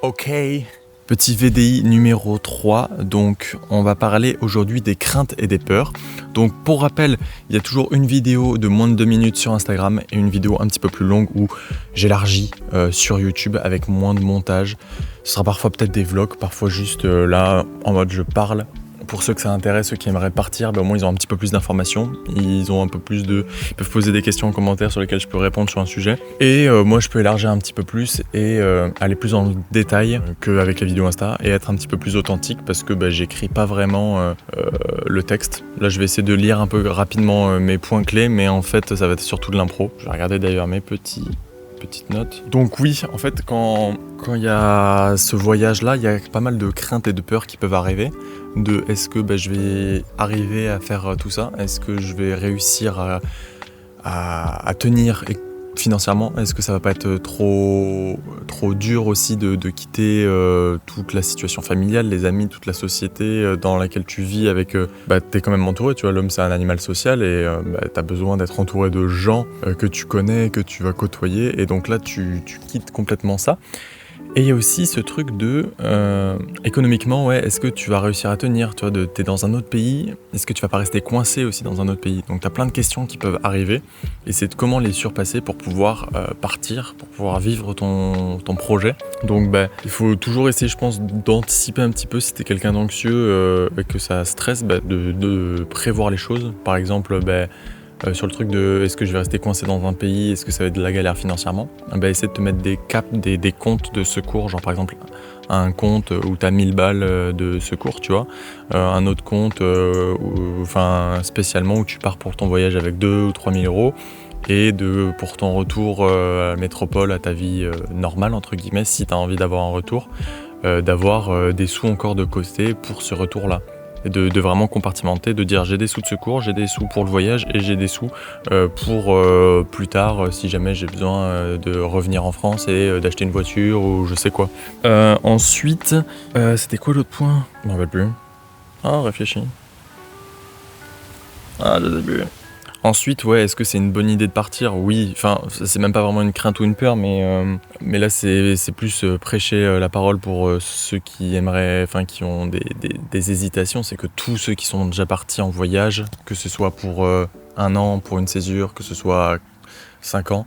Ok, petit VDI numéro 3, donc on va parler aujourd'hui des craintes et des peurs. Donc pour rappel, il y a toujours une vidéo de moins de 2 minutes sur Instagram et une vidéo un petit peu plus longue où j'élargis sur YouTube avec moins de montage. Ce sera parfois peut-être des vlogs, parfois juste là en mode je parle. Pour ceux que ça intéresse, ceux qui aimeraient partir, au moins ils ont un petit peu plus d'informations, ils ont un peu plus ils peuvent poser des questions en commentaire sur lesquelles je peux répondre sur un sujet. Et moi je peux élargir un petit peu plus et aller plus dans le détail qu'avec les vidéos Insta et être un petit peu plus authentique parce que j'écris pas vraiment le texte. Là je vais essayer de lire un peu rapidement mes points clés, mais en fait ça va être surtout de l'impro. Je vais regarder d'ailleurs mes petites notes. Donc oui, en fait, quand il y a ce voyage-là, il y a pas mal de craintes et de peurs qui peuvent arriver. Est-ce que je vais arriver à faire tout ça? Est-ce que je vais réussir à tenir financièrement? Est-ce que ça va pas être trop dur aussi de quitter toute la situation familiale, les amis, toute la société dans laquelle tu vis avec... t'es quand même entouré, tu vois, l'homme c'est un animal social et t'as besoin d'être entouré de gens que tu connais, que tu vas côtoyer, et donc là tu quittes complètement ça. Et il y a aussi ce truc de, économiquement, ouais, est-ce que tu vas réussir à tenir, tu vois, t'es dans un autre pays, est-ce que tu vas pas rester coincé aussi dans un autre pays? Donc t'as plein de questions qui peuvent arriver, et c'est de comment les surpasser pour pouvoir partir, pour pouvoir vivre ton projet. Donc il faut toujours essayer, je pense, d'anticiper un petit peu si t'es quelqu'un d'anxieux et que ça stresse, de prévoir les choses. Par exemple, sur le truc de est-ce que je vais rester coincé dans un pays, est-ce que ça va être de la galère financièrement, essaie de te mettre des caps, des comptes de secours, genre par exemple un compte où tu as 1000 balles de secours, tu vois, un autre compte spécialement où tu pars pour ton voyage avec 2 ou 3 000 euros, et pour ton retour à la métropole, à ta vie normale entre guillemets, si tu as envie d'avoir un retour, d'avoir des sous encore de côté pour ce retour-là. Et de vraiment compartimenter, de dire j'ai des sous de secours, j'ai des sous pour le voyage et j'ai des sous pour plus tard si jamais j'ai besoin de revenir en France et d'acheter une voiture ou je sais quoi. Ensuite, c'était quoi l'autre point? Je m'en rappelle plus. Réfléchis. Je sais plus. Ensuite, ouais, est-ce que c'est une bonne idée de partir? Oui, enfin, c'est même pas vraiment une crainte ou une peur, mais là, c'est plus prêcher la parole pour ceux qui aimeraient, qui ont des hésitations. C'est que tous ceux qui sont déjà partis en voyage, que ce soit pour 1 an, pour une césure, que ce soit 5 ans,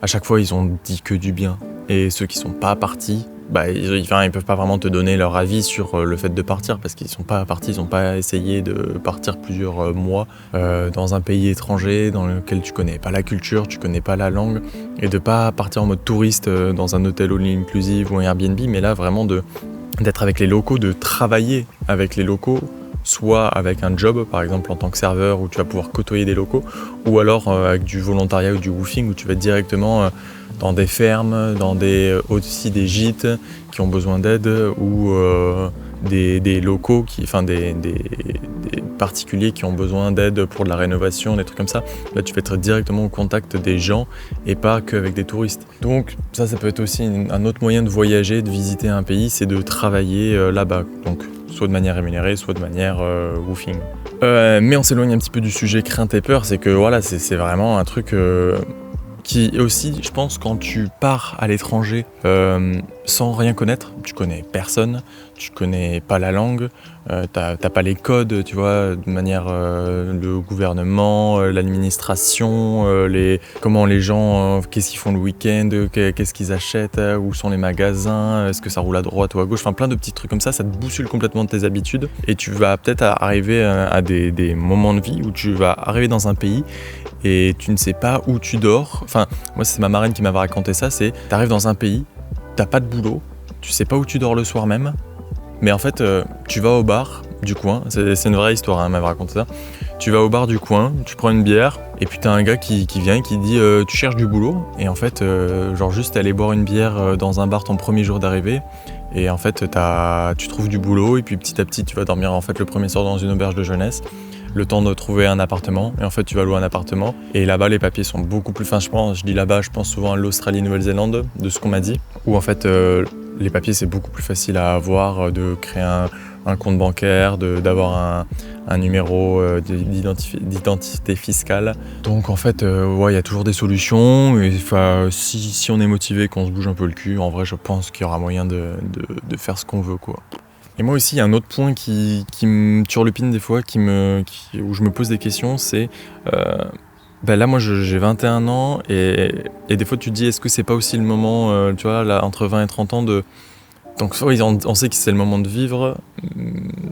à chaque fois, ils ont dit que du bien. Et ceux qui sont pas partis, ils peuvent pas vraiment te donner leur avis sur le fait de partir parce qu'ils sont pas partis, ils ont pas essayé de partir plusieurs mois dans un pays étranger dans lequel tu connais pas la culture, tu connais pas la langue, et de pas partir en mode touriste dans un hôtel all inclusive ou un Airbnb, mais là vraiment d'être avec les locaux, de travailler avec les locaux, soit avec un job par exemple en tant que serveur où tu vas pouvoir côtoyer des locaux, ou alors avec du volontariat ou du woofing où tu vas être directement dans des fermes, aussi des gîtes qui ont besoin d'aide, ou des locaux, des particuliers qui ont besoin d'aide pour de la rénovation, des trucs comme ça. Là tu vas être directement au contact des gens et pas qu'avec des touristes. Donc ça peut être aussi un autre moyen de voyager, de visiter un pays, c'est de travailler là-bas. Donc soit de manière rémunérée, soit de manière woofing. Mais on s'éloigne un petit peu du sujet crainte et peur, c'est que voilà, c'est vraiment un truc qui aussi, je pense, quand tu pars à l'étranger sans rien connaître, tu connais personne, tu connais pas la langue, t'as pas les codes, tu vois, de manière le gouvernement, l'administration, comment les gens, qu'est-ce qu'ils font le week-end, qu'est-ce qu'ils achètent, où sont les magasins, est-ce que ça roule à droite ou à gauche, plein de petits trucs comme ça te bouscule complètement de tes habitudes, et tu vas peut-être arriver à des moments de vie où tu vas arriver dans un pays et tu ne sais pas où tu dors. Moi c'est ma marraine qui m'avait raconté ça, c'est t'arrives dans un pays, t'as pas de boulot, tu sais pas où tu dors le soir même, mais en fait tu vas au bar du coin, c'est une vraie histoire, elle m'avait raconté ça. Tu vas au bar du coin, tu prends une bière, et puis t'as un gars qui vient et qui dit tu cherches du boulot, et en fait juste aller boire une bière dans un bar ton premier jour d'arrivée, et en fait tu trouves du boulot, et puis petit à petit tu vas dormir en fait le premier soir dans une auberge de jeunesse, le temps de trouver un appartement, et en fait tu vas louer un appartement, et là-bas les papiers sont beaucoup plus fins, je dis là-bas, je pense souvent à l'Australie, Nouvelle-Zélande, de ce qu'on m'a dit, où en fait Les papiers, c'est beaucoup plus facile à avoir, de créer un compte bancaire, d'avoir un numéro d'identité fiscale. Donc en fait, il y a toujours des solutions. Et si on est motivé, qu'on se bouge un peu le cul, en vrai, je pense qu'il y aura moyen de faire ce qu'on veut, quoi. Et moi aussi, il y a un autre point qui me turlupine des fois, où je me pose des questions, c'est... là, moi, j'ai 21 ans et des fois, tu te dis, est-ce que c'est pas aussi le moment, tu vois, là, entre 20 et 30 ans, Donc, oui, on sait que c'est le moment de vivre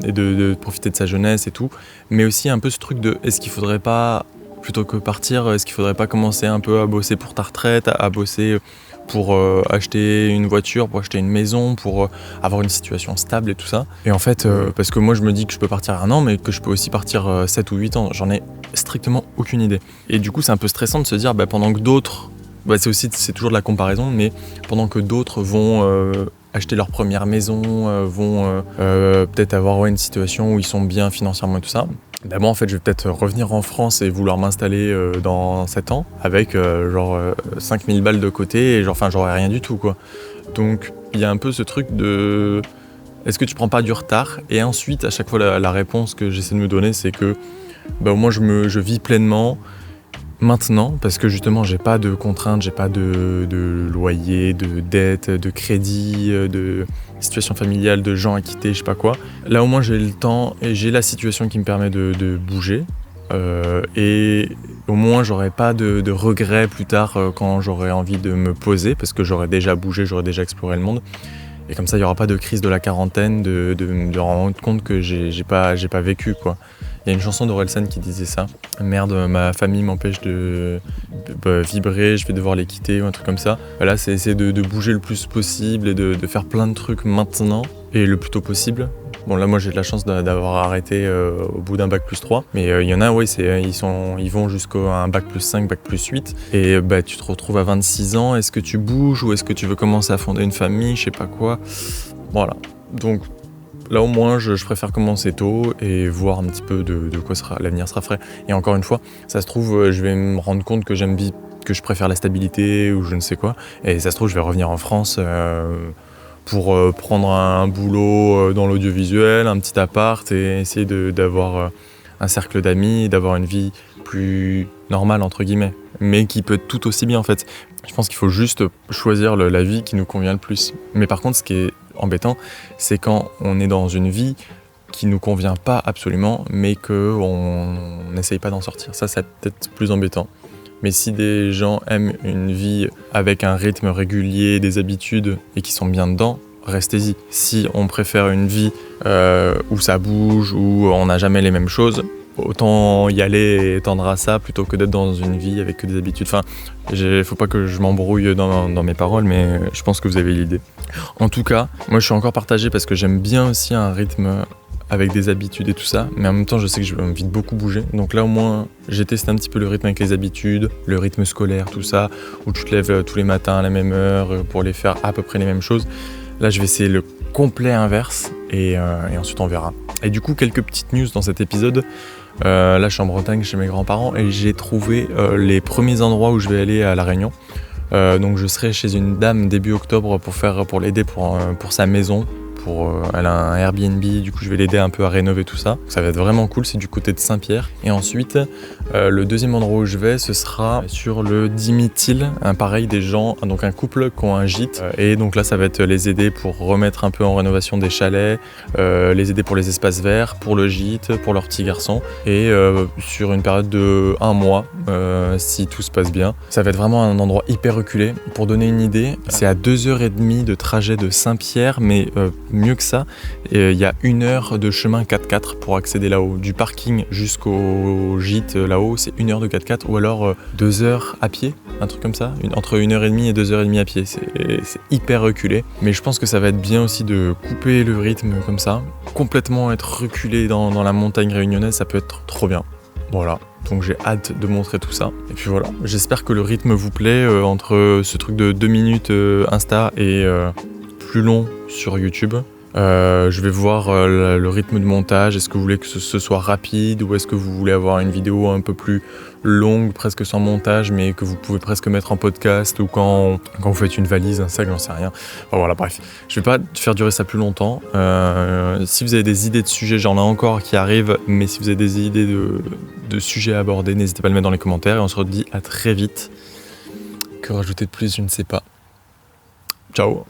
et de profiter de sa jeunesse et tout, mais aussi un peu ce truc de, est-ce qu'il faudrait pas, plutôt que partir, est-ce qu'il faudrait pas commencer un peu à bosser pour ta retraite, à bosser pour acheter une voiture, pour acheter une maison, pour avoir une situation stable et tout ça. Et en fait, parce que moi je me dis que je peux partir 1 an, mais que je peux aussi partir 7 ou 8 ans, j'en ai strictement aucune idée. Et du coup c'est un peu stressant de se dire, pendant que d'autres, c'est toujours de la comparaison, mais pendant que d'autres vont acheter leur première maison, vont peut-être avoir une situation où ils sont bien financièrement et tout ça, moi en fait je vais peut-être revenir en France et vouloir m'installer dans 7 ans avec 5000 balles de côté et j'aurais rien du tout, quoi. Donc il y a un peu ce truc de est-ce que tu prends pas du retard? Et ensuite à chaque fois la réponse que j'essaie de me donner, c'est que au moins je vis pleinement maintenant, parce que justement j'ai pas de contraintes, j'ai pas de loyer, de dette, de crédit, de situation familiale, de gens à quitter, je sais pas quoi. Là au moins j'ai le temps et j'ai la situation qui me permet de bouger, et au moins j'aurai pas de regrets plus tard quand j'aurai envie de me poser, parce que j'aurai déjà bougé, j'aurai déjà exploré le monde. Et comme ça, il n'y aura pas de crise de la quarantaine, de me rendre compte que j'ai pas vécu, quoi. Il y a une chanson d'Orelsan qui disait ça. Merde, ma famille m'empêche de vibrer, je vais devoir les quitter ou un truc comme ça. Là, c'est essayer de bouger le plus possible et de faire plein de trucs maintenant et le plus tôt possible. Bon, là, moi, j'ai de la chance d'avoir arrêté au bout d'un bac+3. Mais il y en a, ils vont jusqu'à un bac+5, bac+8. Et tu te retrouves à 26 ans. Est-ce que tu bouges ou est-ce que tu veux commencer à fonder une famille, je sais pas quoi. Voilà. Donc, là, au moins, je préfère commencer tôt et voir un petit peu de quoi l'avenir sera fait. Et encore une fois, ça se trouve, je vais me rendre compte que que je préfère la stabilité ou je ne sais quoi. Et ça se trouve, je vais revenir en France pour prendre un boulot dans l'audiovisuel, un petit appart et essayer d'avoir un cercle d'amis, d'avoir une vie plus normale, entre guillemets, mais qui peut être tout aussi bien en fait. Je pense qu'il faut juste choisir la vie qui nous convient le plus. Mais par contre, ce qui est embêtant, c'est quand on est dans une vie qui nous convient pas absolument, mais qu'on n'essaye pas d'en sortir. Ça, c'est peut-être plus embêtant. Mais si des gens aiment une vie avec un rythme régulier, des habitudes et qui sont bien dedans, restez-y. Si on préfère une vie où ça bouge, où on n'a jamais les mêmes choses, autant y aller et tendre à ça plutôt que d'être dans une vie avec que des habitudes. Enfin, faut pas que je m'embrouille dans mes paroles, mais je pense que vous avez l'idée. En tout cas, moi je suis encore partagé parce que j'aime bien aussi un rythme avec des habitudes et tout ça, mais en même temps je sais que j'ai envie de beaucoup bouger. Donc là au moins j'ai testé un petit peu le rythme avec les habitudes, le rythme scolaire, tout ça, où tu te lèves tous les matins à la même heure pour les faire à peu près les mêmes choses. Là je vais essayer le complet inverse et ensuite on verra. Et du coup quelques petites news dans cet épisode. Là je suis en Bretagne chez mes grands-parents et j'ai trouvé les premiers endroits où je vais aller à La Réunion. Donc je serai chez une dame début octobre pour l'aider pour sa maison. Elle a un Airbnb, du coup je vais l'aider un peu à rénover tout ça. Ça va être vraiment cool, c'est du côté de Saint-Pierre. Et ensuite, le deuxième endroit où je vais, ce sera sur le Dimitil, donc un couple qui ont un gîte. Et donc là, ça va être les aider pour remettre un peu en rénovation des chalets, les aider pour les espaces verts, pour le gîte, pour leur petit garçon. Et sur une période de 1 mois, si tout se passe bien. Ça va être vraiment un endroit hyper reculé. Pour donner une idée, c'est à 2h30 de trajet de Saint-Pierre, mais mieux que ça, il y a 1 heure de chemin 4x4 pour accéder là-haut. Du parking jusqu'au gîte là-haut, c'est 1 heure de 4x4 ou alors 2 heures à pied, un truc comme ça. Entre 1h30 et 2h30 à pied, c'est hyper reculé. Mais je pense que ça va être bien aussi de couper le rythme comme ça. Complètement être reculé dans la montagne réunionnaise, ça peut être trop bien. Voilà. Donc j'ai hâte de montrer tout ça. Et puis voilà, j'espère que le rythme vous plaît entre ce truc de 2 minutes Insta et plus long sur YouTube. Je vais voir le rythme de montage. Est-ce que vous voulez que ce soit rapide ou est-ce que vous voulez avoir une vidéo un peu plus longue, presque sans montage, mais que vous pouvez presque mettre en podcast ou quand vous faites une valise, un sac, j'en sais rien. Enfin, voilà, bref. Je vais pas faire durer ça plus longtemps. Si vous avez des idées de sujets, j'en ai encore qui arrivent, mais si vous avez des idées de sujets à aborder, n'hésitez pas à le mettre dans les commentaires et on se redit à très vite. Que rajouter de plus, je ne sais pas. Ciao.